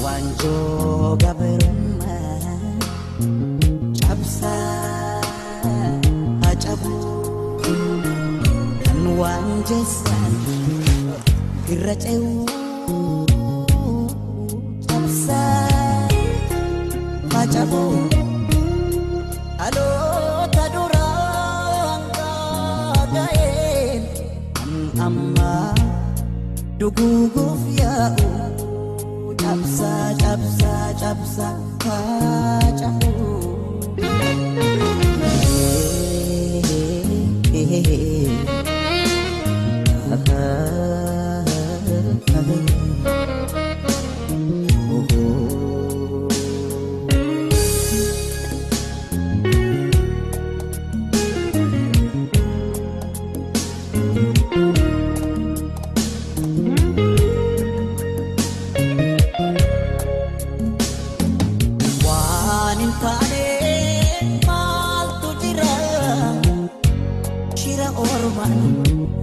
wanjo gabrumma cabsa hacabu kan wanjesan giraceu cabsa hacabu alo tadurang kagain amma duguguf ya'u cabsa cabsa cabsa hacabu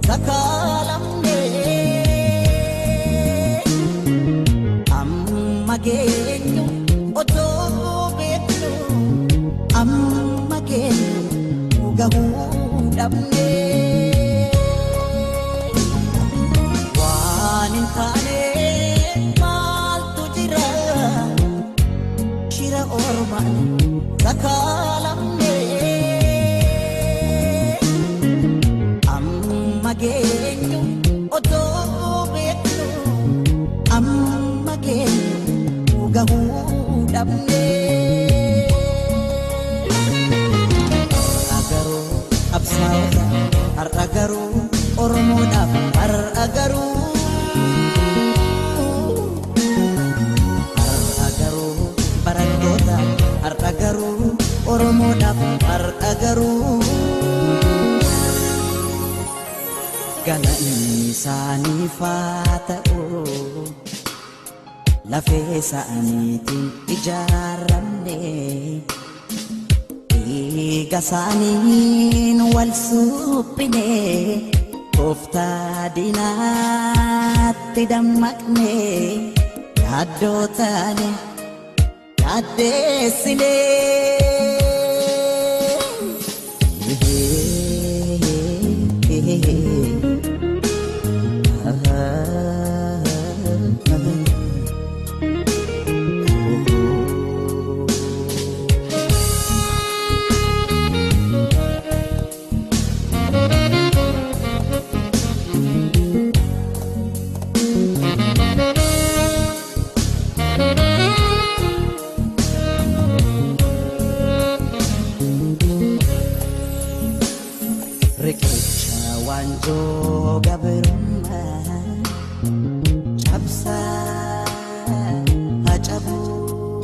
Sakalamne amma genyo oto betno amma genyo gahu damne wanin tane mal tujira shira orman sakalamne genyo oto betno amma genyo gahu damne agaru absawda ar agaru oromo daf ar agaru barandota ar agaru oromo daf ar agaru galani sani fata'u lafee sa'aniitiin ijaaramne dhiiga saaniin wal suphine tooftaa diinaatti dammaqne yaaddoo taane yaaddeessine wanjo gabrumma cabsa hacabu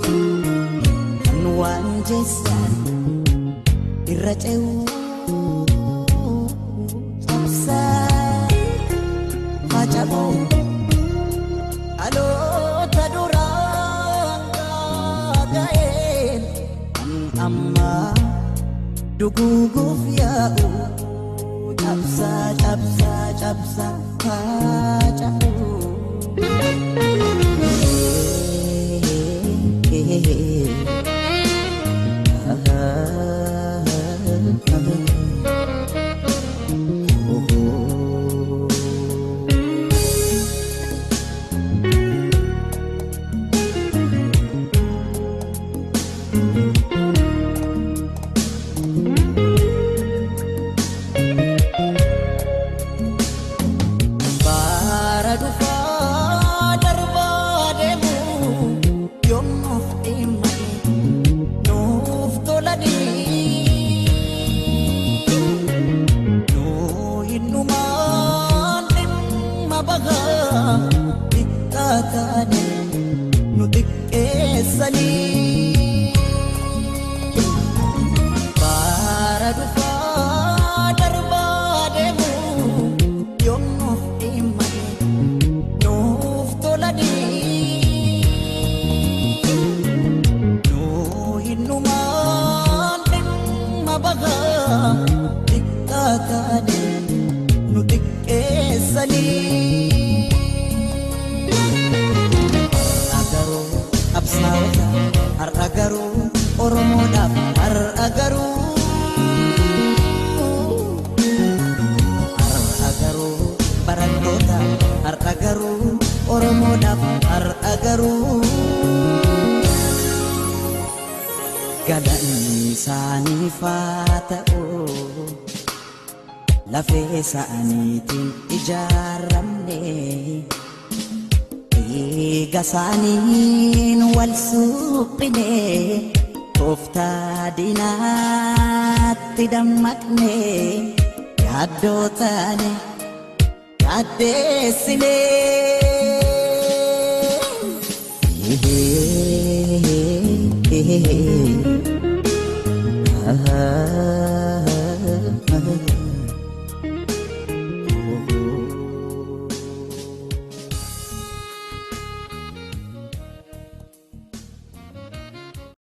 kan wanjesan irraceu cabsa hacabu alo tadurang kagain amma duguguf ya'u cabsa cabsa cabsa hacabu nutik esani para dufa darbademu yom imani nuf toladi no inuman mabaga diktatane nutik esani qabsaa'ota har'a garuu Oromoodhaaf har'a garuu barattoota har'a garuu Oromoodhaaf har'a garuu galanni isaaniif haa ta'u lafee isaaniitiin ijaaramne dhiiga isaaniin wal suphine tooftaa diinaatti dammaqne yaaddoo taane yaaddeessine ah